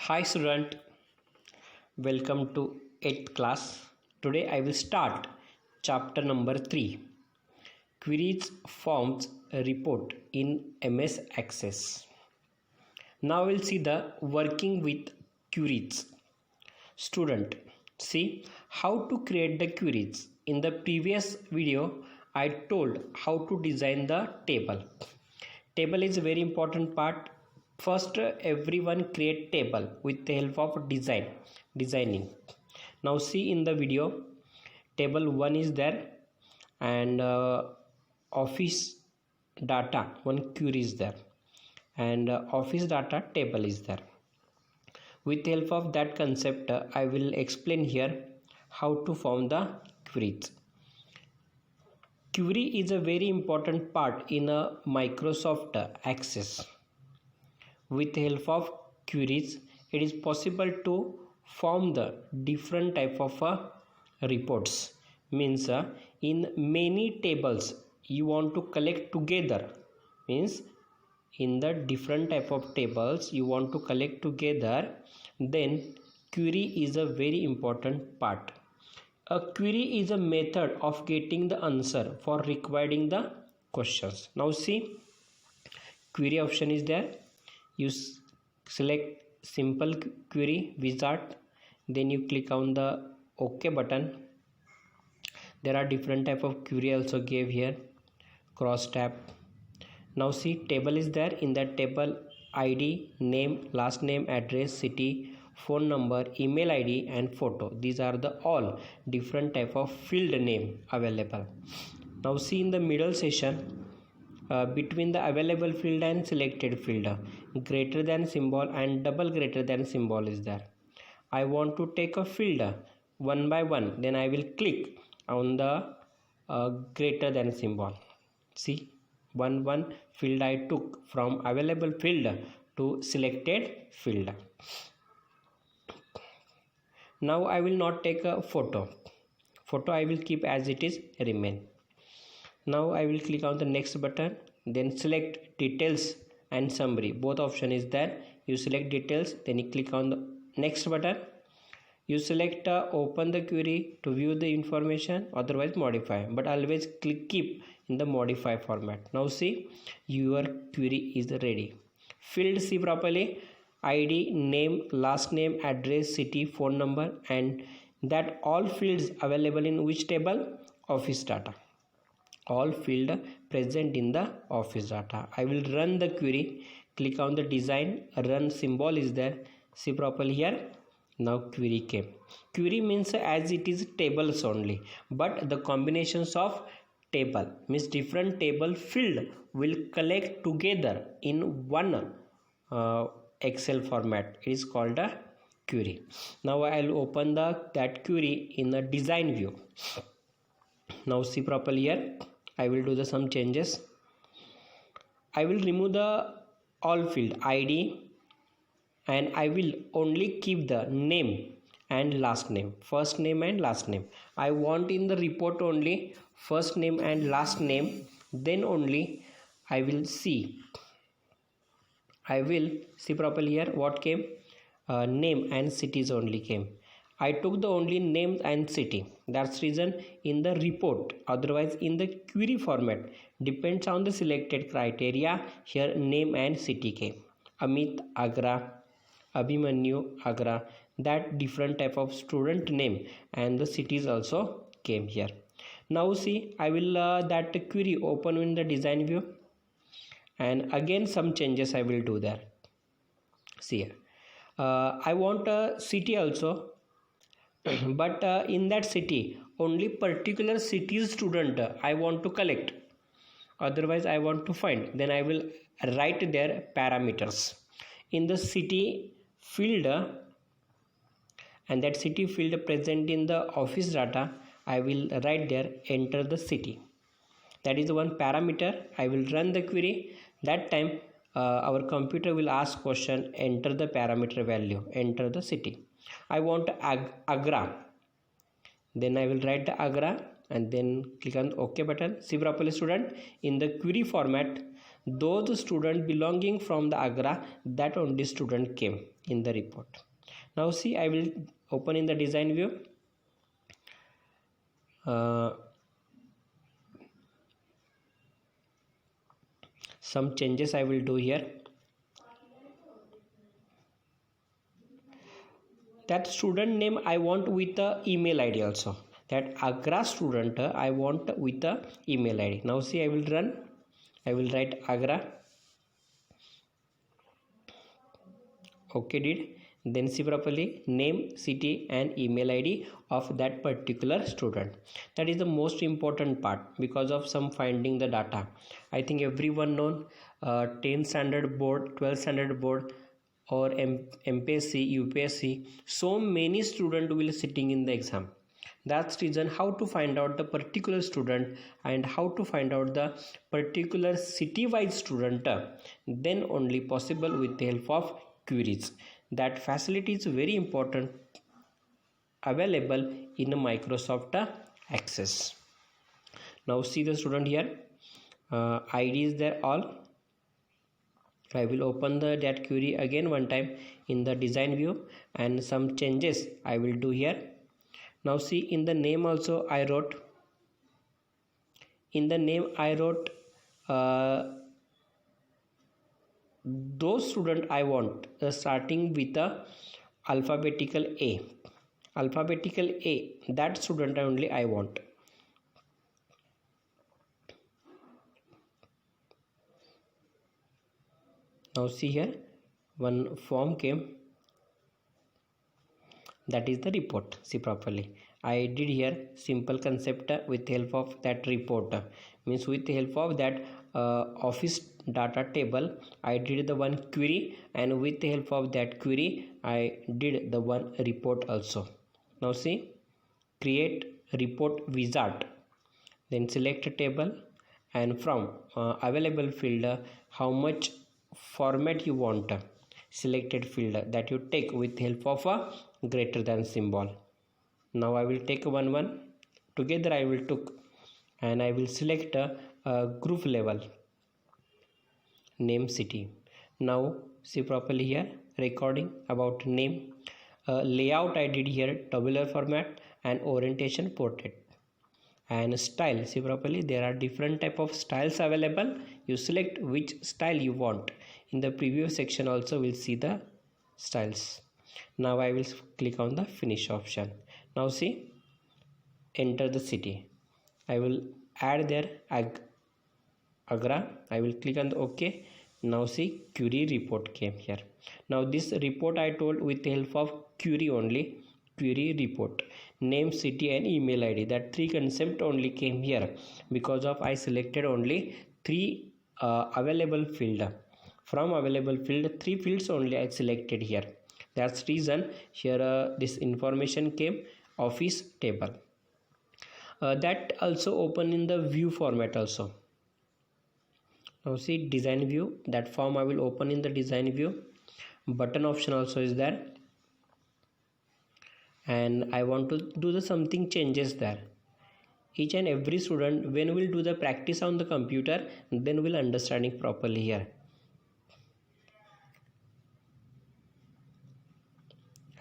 Hi student, welcome to 8th class. Today I will start chapter number 3, Queries Forms Report in MS Access. Now we'll see the working with queries. Student, see how to create the queries. In the previous video I told how to design the table. Table is a very important part. First everyone create table with the help of designing. Now see in the video, table 1 is there and office data one query is there, and office data table is there. With the help of that concept I will explain here how to form the queries. Query is a very important part in a Microsoft Access. With the help of queries, it is possible to form the different type of reports. Means in many tables you want to collect together. Means in the different type of tables you want to collect together, then query is a very important part. A query is a method of getting the answer for requiring the questions. Now see, query option is there. You select simple query wizard, then you click on the OK button. There are different type of query also gave here. Cross tab. Now see, table is there. In that table, ID, name, last name, address, city, phone number, email ID and photo. These are the all different type of field name available. Now see in the middle section, between the available field and selected field, greater than symbol and double greater than symbol is there. I want to take a field one by one, then I will click on the greater than symbol. See, one field I took from available field to selected field. Now I will not take a photo I will keep as it is remain. Now I will click on the next button, then select details and summary. Both option is there. You select details, then you click on the next button. You select open the query to view the information, otherwise modify, but always keep in the modify format. Now see, your query is ready. Field see properly, ID, name, last name, address, city, phone number, and that all fields available in which table? Office data. All field present in the office data. I will run the query. Click on the design, run symbol is there. See properly here. Now query came. Query means as it is tables only, but the combinations of table means different table field will collect together in one Excel format. It is called a query. Now I'll open that query in the design view. Now see properly here. I will do some changes. I will remove the all field ID and I will only keep the name and last name, first name and last name. I want in the report only first name and last name, then only I will see properly here what came. Name and cities only came. I took the only name and city. That's reason in the report, otherwise in the query format depends on the selected criteria. Here name and city came. Amit Agra, Abhimanyu Agra, that different type of student name and the cities also came here. Now see, I will that query open in the design view, and again some changes I will do there. See here, I want a city also. But in that city only particular city student I want to collect, otherwise I want to find, then I will write their parameters in the city field, and that city field present in the office data I will write there enter the city. That is one parameter. I will run the query. That time our computer will ask question, enter the parameter value, enter the city. I want Agra, then I will write the Agra and then click on OK button. See properly student, in the query format those student belonging from the Agra, that only student came in the report. Now see, I will open in the design view. Some changes I will do here. That student name I want with the email ID also. That Agra student I want with the email ID. Now see, I will run. I will write Agra. Okay, did. Then see properly name, city and email ID of that particular student. That is the most important part because of some finding the data. I think everyone known 10th standard board, 12th standard board or MPSC, UPSC, so many students will sitting in the exam. That's reason how to find out the particular student and how to find out the particular city-wise student, then only possible with the help of queries. That facility is very important, available in Microsoft Access. Now see the student here, ID is there all. I will open that query again one time in the design view and some changes I will do here. Now see, in the name also I wrote, those student I want starting with the alphabetical A, that student only I want. Now see here, one form came, that is the report. See properly, I did here simple concept with the help of that report, means with the help of that office data table I did the one query, and with the help of that query I did the one report also. Now see, create report wizard, then select a table and from available field how much format you want, selected field that you take with the help of a greater than symbol. Now I will take one together, I will took and I will select a group level, name, city. Now see properly here, recording about name, layout I did here tabular format and orientation portrait. And style, see properly, there are different type of styles available. You select which style you want. In the preview section also we'll see the styles. Now I will click on the finish option. Now see, enter the city. I will add there Agra. I will click on the OK. Now see, query report came here. Now this report I told with the help of query only, query report, name, city and email ID. That three concept only came here because of I selected only three available field. From available field, three fields only I selected here. That's reason here this information came office table. That also open in the view format also. Now see, design view, that form I will open in the design view. Button option also is there, and I want to do the something changes there. Each and every student when will do the practice on the computer, then will understanding properly here.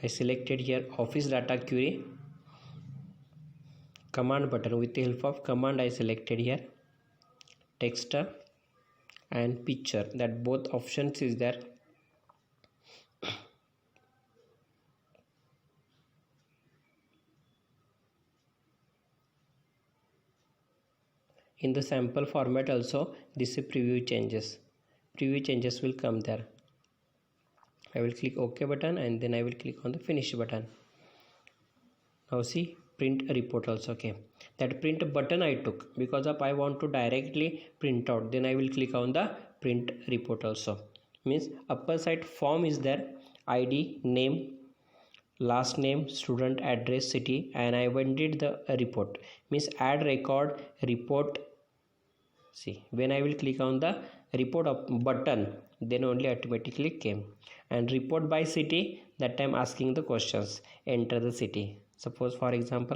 I selected here office data query, command button, with the help of command I selected here text and picture, that both options is there. In the sample format also this is preview changes will come there. I will click OK button and then I will click on the finish button. Now see, print report also came. That print button I took because of I want to directly print out, then I will click on the print report also. Means upper side form is there, ID, name, last name, student, address, city, and I wanted the report, means add record report. See, when I will click on the report button, then only automatically came. And report by city, that time asking the questions, enter the city. Suppose for example